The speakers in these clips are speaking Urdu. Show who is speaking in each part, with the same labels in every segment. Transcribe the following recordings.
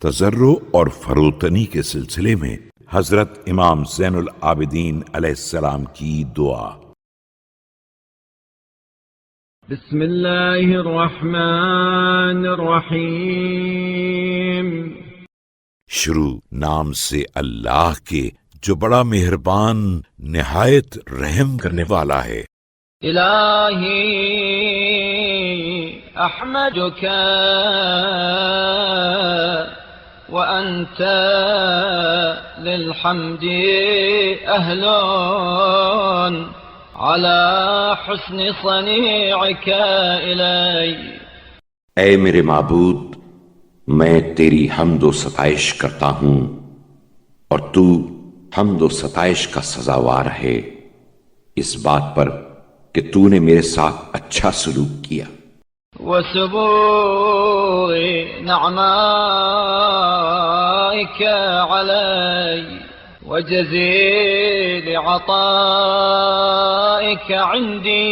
Speaker 1: تضرع اور فروتنی کے سلسلے میں حضرت امام زین العابدین علیہ السلام کی دعا۔
Speaker 2: بسم اللہ الرحمن الرحیم۔
Speaker 1: شروع نام سے اللہ کے جو بڑا مہربان نہایت رحم کرنے والا ہے۔
Speaker 2: الہی احمدک وانت للحمد اہل على حسن صنيعك الی۔
Speaker 3: اے میرے معبود، میں تیری حمد و ستائش کرتا ہوں اور تو حمد و ستائش کا سزاوار ہے اس بات پر کہ تو نے میرے ساتھ اچھا سلوک کیا۔
Speaker 2: وسبوغ نعمائك علي وجزيل عطائك عندي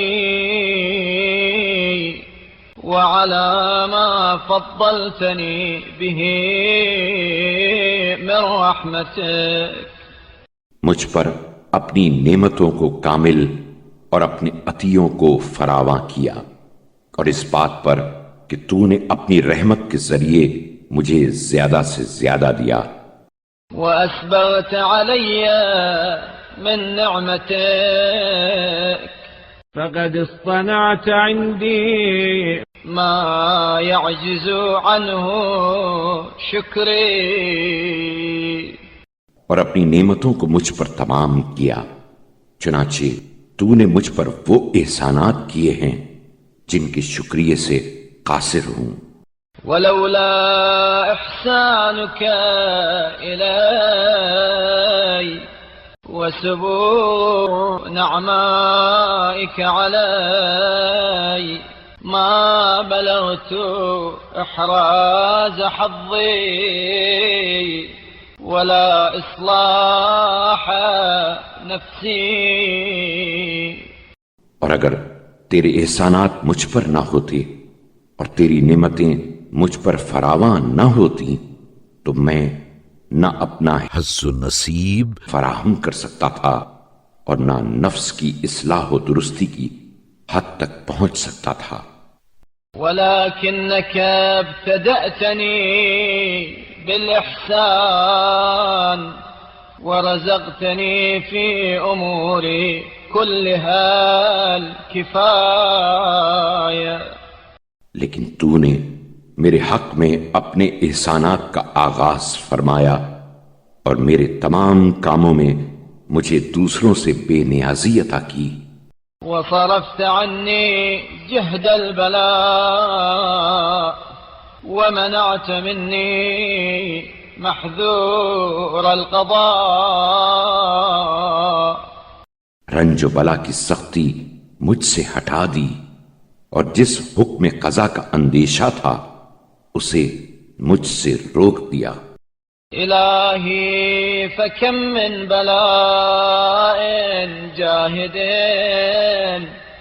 Speaker 2: وعلى ما فضلتني به من رحمتك۔
Speaker 3: مجھ پر اپنی نعمتوں کو کامل اور اپنے عطیوں کو فراواں کیا، اور اس بات پر کہ تو نے اپنی رحمت کے ذریعے مجھے زیادہ سے زیادہ دیا۔
Speaker 2: وأسبغت علي من نعمتك فقد اصطنعت عندي ما يعجز عنه شكري۔
Speaker 3: اور اپنی نعمتوں کو مجھ پر تمام کیا، چنانچہ تو نے مجھ پر وہ احسانات کیے ہیں جن کے شکریہ سے قاصر ہوں۔
Speaker 2: ولولا إحسانك إلي وسبوغ نعمائك علي ما بلغت إحراز حظي ولا إصلاح نفسي۔
Speaker 3: اور اگر تیرے احسانات مجھ پر نہ ہوتے اور تیری نعمتیں مجھ پر فراواں نہ ہوتی تو میں نہ اپنا
Speaker 1: حظ و نصیب
Speaker 3: فراہم کر سکتا تھا اور نہ نفس کی اصلاح و درستی کی حد تک پہنچ سکتا تھا۔
Speaker 2: ولكنك ابتدأتني بالإحسان ورزقتني في أموري كلها الكفاية۔
Speaker 3: لیکن تو نے میرے حق میں اپنے احسانات کا آغاز فرمایا اور میرے تمام کاموں میں مجھے دوسروں سے بے نیازی عطا کی۔
Speaker 2: وصرفت عني جهد البلاء ومنعت مني محذور القضاء۔
Speaker 3: رنج و بلا کی سختی مجھ سے ہٹا دی اور جس حکم قضا کا اندیشہ تھا اسے مجھ سے روک دیا۔
Speaker 2: الہی فکم من بلاء جاہد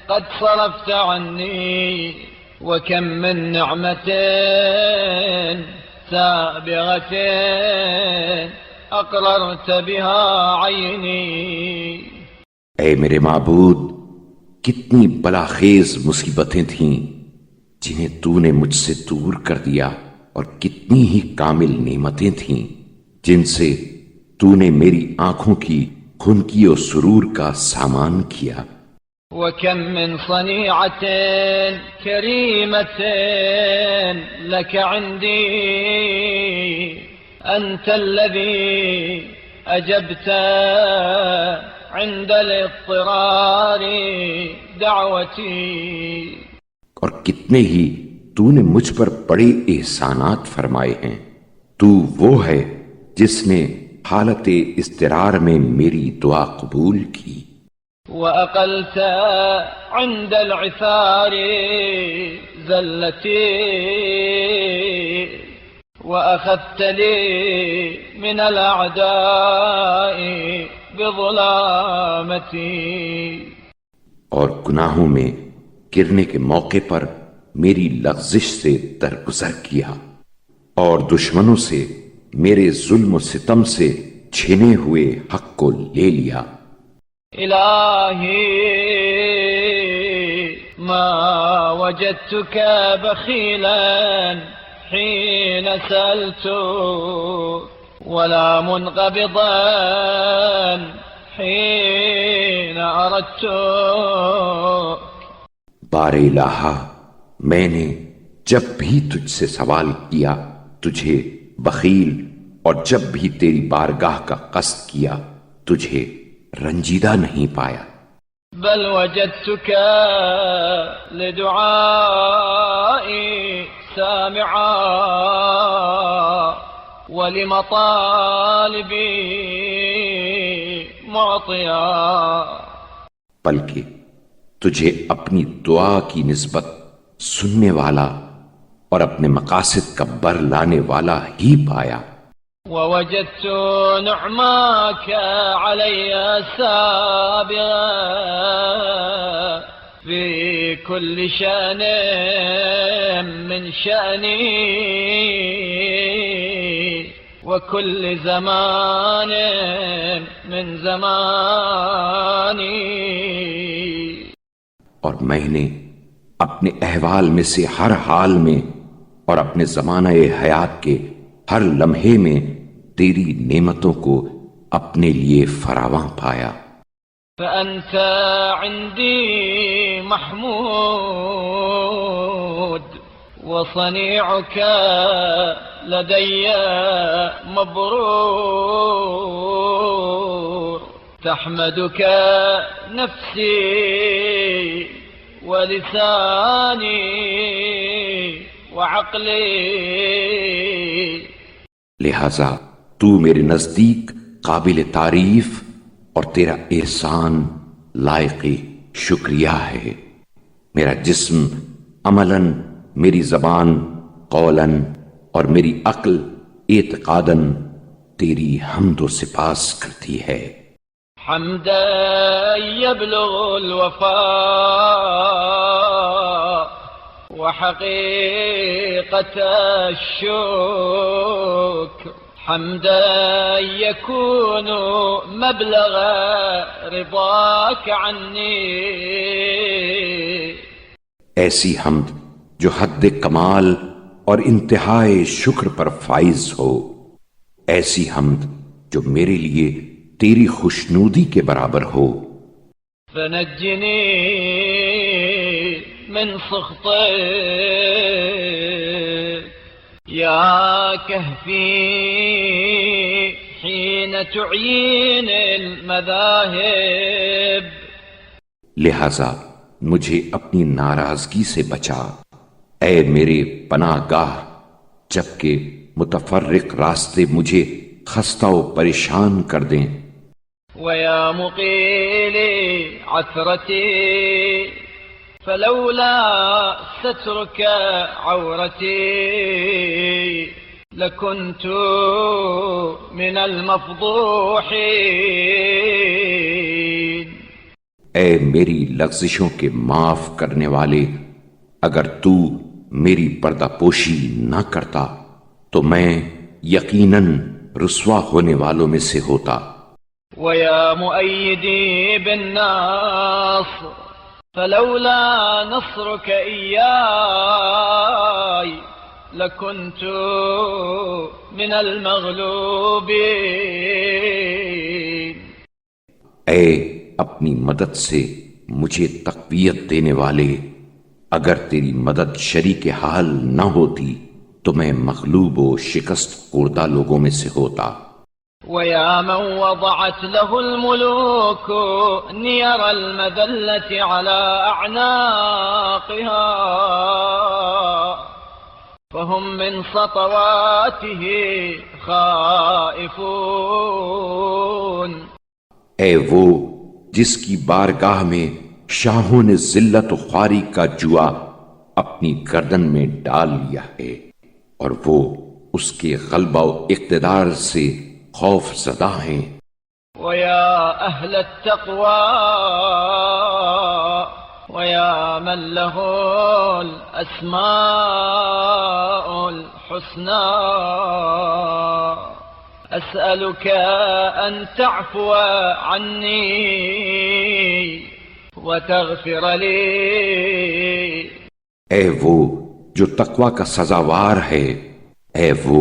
Speaker 2: قد صرفت عني وكم من نعمة سابغة اقررت بها عيني۔
Speaker 3: اے میرے معبود، کتنی بلاخیز مصیبتیں تھیں جنہیں تو نے مجھ سے دور کر دیا، اور کتنی ہی کامل نعمتیں تھیں جن سے تو نے میری آنکھوں کی خنکی و سرور کا سامان کیا۔
Speaker 2: وكم من صنيعة كريمة لك عندي أنت الذي أجبت عند الاضطرار دعوتي۔
Speaker 3: اور کتنے ہی تو نے مجھ پر بڑے احسانات فرمائے ہیں۔ تو وہ ہے جس نے حالت اضطرار میں میری دعا قبول کی۔
Speaker 2: وأقلت عند العثار زلتي وأخذت لي من الأعداء بظلامتي۔
Speaker 3: اور گناہوں میں گرنے کے موقع پر میری لغزش سے درگزر کیا۔ اور دشمنوں سے میرے ظلم و ستم سے چھینے ہوئے حق کو لے لیا۔
Speaker 2: إلهي ما وجدتك بخيلا حين سألت ولا منقبضا حين أردت۔
Speaker 3: بار الہا، میں نے جب بھی تجھ سے سوال کیا تجھے بخیل، اور جب بھی تیری بارگاہ کا قصد کیا تجھے رنجیدہ نہیں پایا۔
Speaker 2: بل وجدتك لدعائي سامعا ولمطالبي معطيا۔
Speaker 3: بلکہ تجھے اپنی دعا کی نسبت سننے والا اور اپنے مقاصد کا بر لانے والا ہی پایا۔
Speaker 2: ووجدت نعماك علي سابغا في كل شأن من شأني وكل زمان من زماني۔
Speaker 3: اور میں نے اپنے احوال میں سے ہر حال میں اور اپنے زمانہ حیات کے ہر لمحے میں تیری نعمتوں کو اپنے لیے فراواں پایا۔
Speaker 2: فأنت عندي محمود وصنيعك لدي مبرور، تحمدك نفسي ولساني وعقلي۔
Speaker 3: لہذا تو میرے نزدیک قابل تعریف اور تیرا احسان لائق شکریہ ہے۔ میرا جسم عملاً، میری زبان قولاً اور میری عقل اعتقاداً تیری حمد و سپاس کرتی ہے۔
Speaker 2: حمدا يبلغ الوفاء وحقيقة الشكر، حمدا يكون مبلغ رضاك عني۔
Speaker 3: ایسی حمد جو حد کمال اور انتہائے شکر پر فائز ہو، ایسی حمد جو میرے لیے تیری خوشنودی کے برابر ہو۔
Speaker 2: فنجني من سخطك يا كهفي حين تعين المذاهب۔
Speaker 3: لہذا مجھے اپنی ناراضگی سے بچا، اے میرے پناہ گاہ، جبکہ متفرق راستے مجھے خستہ و پریشان کر دیں۔
Speaker 2: ويا مقيلي عثرتي فلولا سترك عورتي لكنت من المفضوحين۔
Speaker 3: اے میری لغزشوں کے معاف کرنے والے، اگر تو میری پردہ پوشی نہ کرتا تو میں یقیناً رسوا ہونے والوں میں سے ہوتا۔
Speaker 2: ويا مؤيدي بالنصر فلولا نصرك إياي لكنت من المغلوبين۔
Speaker 3: اے اپنی مدد سے مجھے تقویت دینے والے، اگر تیری مدد شریک حال نہ ہوتی تو میں مغلوب و شکست خوردہ لوگوں میں سے ہوتا۔
Speaker 2: ويا من وضعت له الملوك نير المذلة على أعناقها فهم من سطواته خائفون۔
Speaker 3: اے وہ جس کی بارگاہ میں شاہوں نے ذلت و خواری کا جوا اپنی گردن میں ڈال لیا ہے، اور وہ اس کے غلبہ و اقتدار سے خوف زدہ ہیں۔
Speaker 2: ويا أهل التقوى ويا من له الأسماء الحسنى أسألك أن تعفو عني وتغفر لي.
Speaker 3: اے وہ جو تقوی کا سزاوار ہے، اے وہ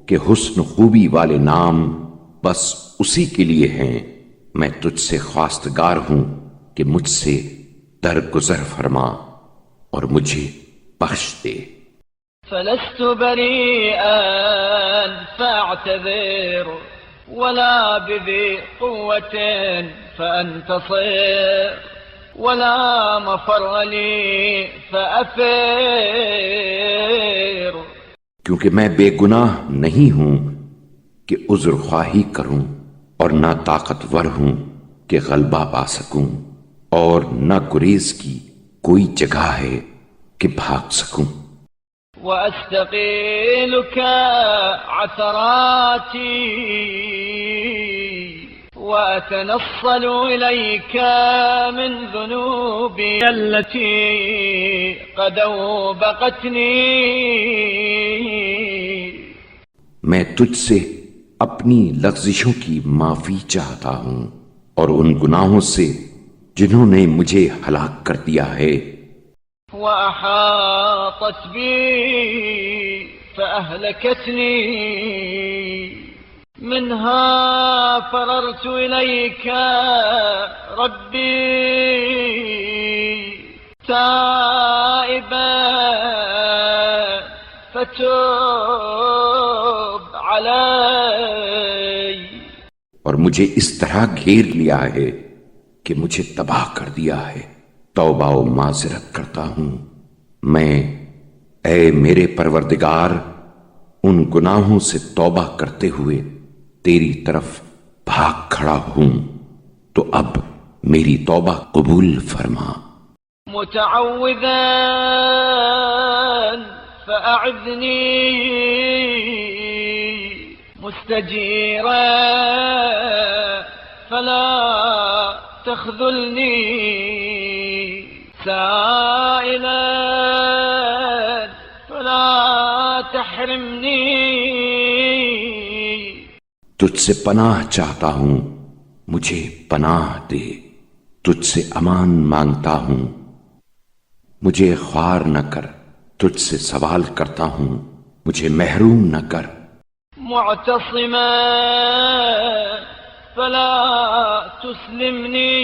Speaker 3: کہ حسن خوبی والے نام بس اسی کے لیے ہیں، میں تجھ سے خواستگار ہوں کہ مجھ سے درگزر فرما اور مجھے بخش دے.
Speaker 2: فلست بريئا فاعتذر ولا بذي قوة فأنتصر ولا مفر لي فأفر.
Speaker 3: کیونکہ میں بے گناہ نہیں ہوں کہ عذر خواہی کروں، اور نہ طاقتور ہوں کہ غلبہ پا سکوں، اور نہ گریز کی کوئی جگہ ہے کہ بھاگ سکوں.
Speaker 2: وأستقيلك عثراتي وأتنصل إليك من ذنوبي التي قد أوبقتني.
Speaker 3: میں تجھ سے اپنی لغزشوں کی معافی چاہتا ہوں اور ان گناہوں سے جنہوں نے مجھے ہلاک کر دیا ہے.
Speaker 2: وأحاطت بي فأهلكتني منها فررت إليك ربي تائبا فتوب علي.
Speaker 3: اور مجھے اس طرح گھیر لیا ہے کہ مجھے تباہ کر دیا ہے، توبہ و معذرت کرتا ہوں میں. اے میرے پروردگار، ان گناہوں سے توبہ کرتے ہوئے تیری طرف بھاگ کھڑا ہوں، تو اب میری توبہ قبول فرما.
Speaker 2: متعوذا فأعذني مستجيرا فلا تخذلني سائلا فلا تحرمني.
Speaker 3: تجھ سے پناہ چاہتا ہوں، مجھے پناہ دے. تجھ سے امان مانگتا ہوں، مجھے خوار نہ کر. تجھ سے سوال کرتا ہوں، مجھے محروم نہ کر.
Speaker 2: معتصما فلا تسلمني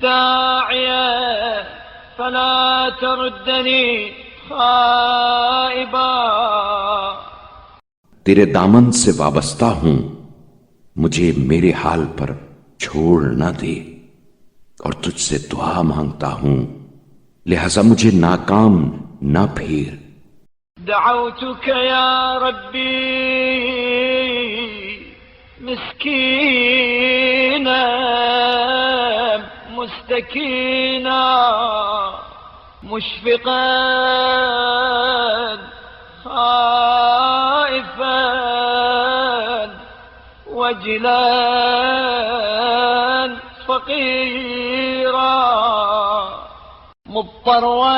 Speaker 2: داعيا فلا تردني خائبا.
Speaker 3: تیرے دامن سے وابستہ ہوں، مجھے میرے حال پر چھوڑ نہ دے، اور تجھ سے دعا مانگتا ہوں، لہذا مجھے ناکام نہ پھیر.
Speaker 2: دعوتك يا ربي مسكينا مستكينا مشفقا خائفا وجلا فقيرا مضطرا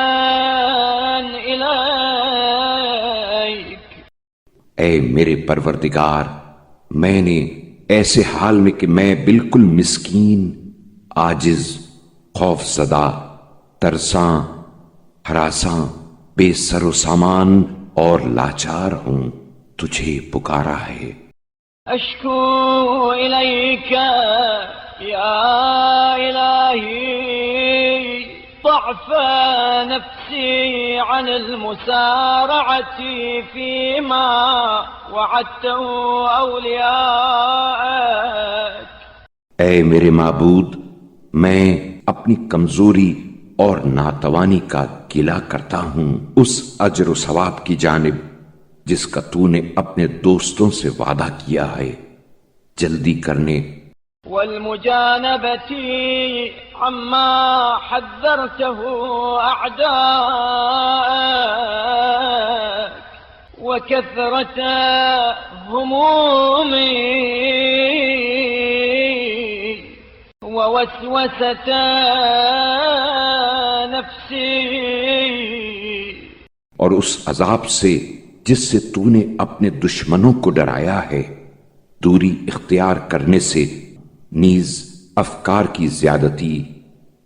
Speaker 2: إليك.
Speaker 3: اے میرے پروردگار، میں نے ایسے حال میں کہ میں بالکل مسکین، عاجز، خوف زدہ، ترساں، ہراساں، بے سر و سامان اور لاچار ہوں، تجھے پکارا ہے.
Speaker 2: أشكو إليك يا إلهي ضعف نفسي عن المسارعة فيما وعدته أولياءك.
Speaker 3: اے میرے معبود، میں اپنی کمزوری اور ناتوانی کا گلہ کرتا ہوں اس اجر و ثواب کی جانب جس کا تو نے اپنے دوستوں سے وعدہ کیا ہے. جلدی کرنے
Speaker 2: والمجانبة عما حذرته أعداءك وكثرة همومي ووسوسة نفسي
Speaker 3: اور اس عذاب سے جس سے تو نے اپنے دشمنوں کو ڈرایا ہے، دوری اختیار کرنے سے نیز افکار کی زیادتی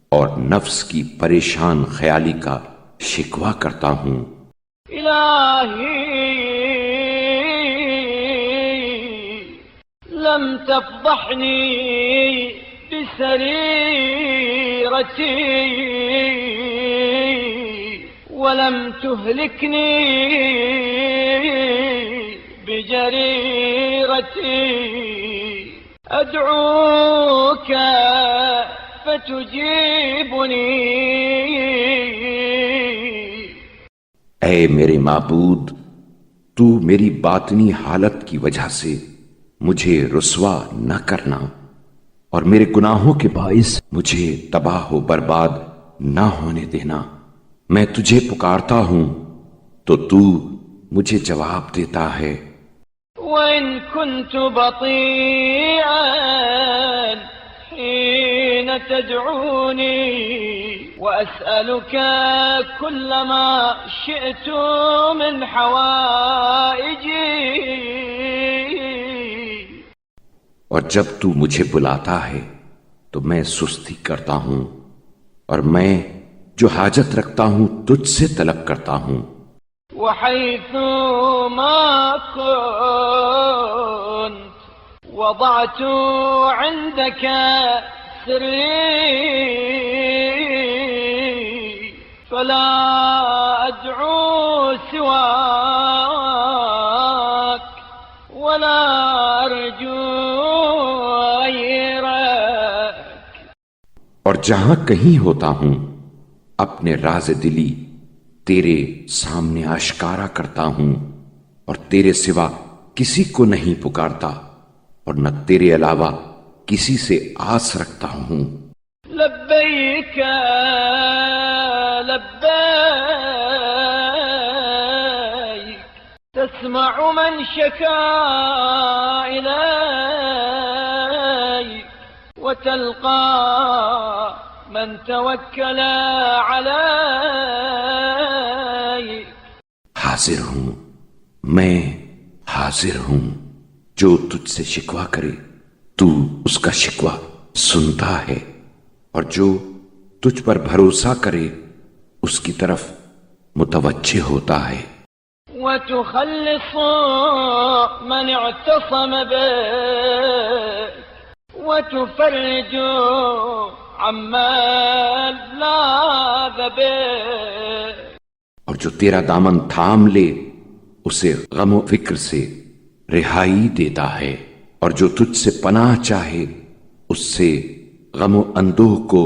Speaker 3: اور نفس کی پریشان خیالی کا شکوہ کرتا ہوں۔
Speaker 2: إلهي لم تفضحني بسريرتي ولم تهلكني بجريرتي أدعوك فتجيبني۔
Speaker 3: اے میرے معبود، تو میری باطنی حالت کی وجہ سے مجھے رسوا نہ کرنا اور میرے گناہوں کے باعث مجھے تباہ و برباد نہ ہونے دینا۔ میں تجھے پکارتا ہوں تو تو مجھے جواب دیتا ہے۔
Speaker 2: وإن كنت بطيئا حين تدعوني وأسألك كل ما شئت من حوائجي،
Speaker 3: اور جب تو مجھے بلاتا ہے تو میں سستی کرتا ہوں اور میں جو حاجت رکھتا ہوں تجھ سے طلب کرتا ہوں۔
Speaker 2: وحيث ما كنت وضعت عندك سري فلا أدعو سواك ولا أرجو غيرك۔
Speaker 3: اور جہاں کہیں ہوتا ہوں اپنے راز دلی تیرے سامنے آشکارا کرتا ہوں اور تیرے سوا کسی کو نہیں پکارتا اور نہ تیرے علاوہ کسی سے آس رکھتا ہوں۔
Speaker 2: لبيك لبيك تسمع من شكا إليك وتلقى من توكل عليك۔
Speaker 3: حاضر ہوں، میں حاضر ہوں، جو تجھ سے شکوہ کرے تو اس کا شکوہ سنتا ہے، اور جو تجھ پر بھروسہ کرے اس کی طرف متوجہ ہوتا ہے۔
Speaker 2: وتخلص من اعتصم بك وتفرج عمن لاذ بك۔
Speaker 3: اور جو تیرا دامن تھام لے اسے غم و فکر سے رہائی دیتا ہے، اور جو تجھ سے پناہ چاہے اس سے غم و اندوہ کو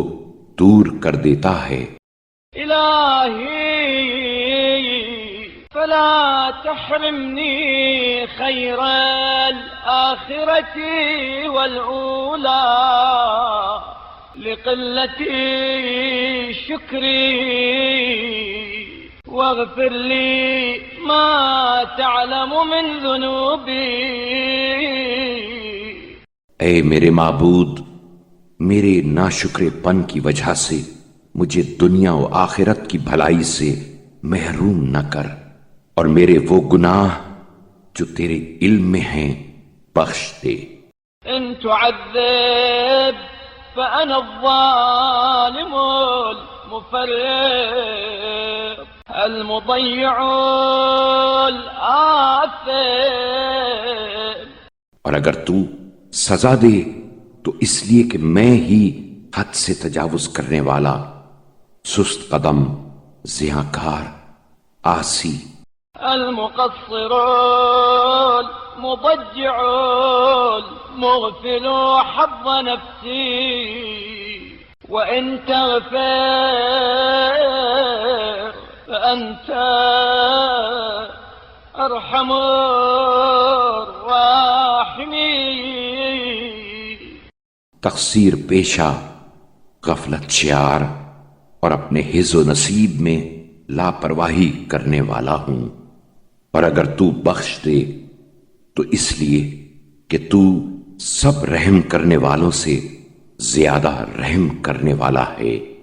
Speaker 3: دور کر دیتا ہے۔
Speaker 2: إلهي فلا تحرمني خير الآخرة والأولى لقلة شكري واغفر لي ما تعلم من ذنوبي۔
Speaker 3: اے میرے معبود، میرے ناشکرے پن کی وجہ سے مجھے دنیا و آخرت کی بھلائی سے محروم نہ کر، اور میرے وہ گناہ جو تیرے علم میں ہیں بخش دے۔
Speaker 2: إن تعذب فأنا الظالم المفرط المضيع الآثم۔
Speaker 3: اور اگر تو سزا دے تو اس لیے کہ میں ہی حد سے تجاوز کرنے والا، سست قدم، زیاnkار، عاصی،
Speaker 2: المقصر المضجع المغفل حظ نفسي وإن تغفر فأنت أرحم الراحمين۔
Speaker 3: تقصیر پیشہ، غفلت شیار اور اپنے حظ و نصیب میں لاپرواہی کرنے والا ہوں، اور اگر تو بخش دے تو اس لیے کہ تو سب رحم کرنے والوں سے زیادہ رحم کرنے والا ہے۔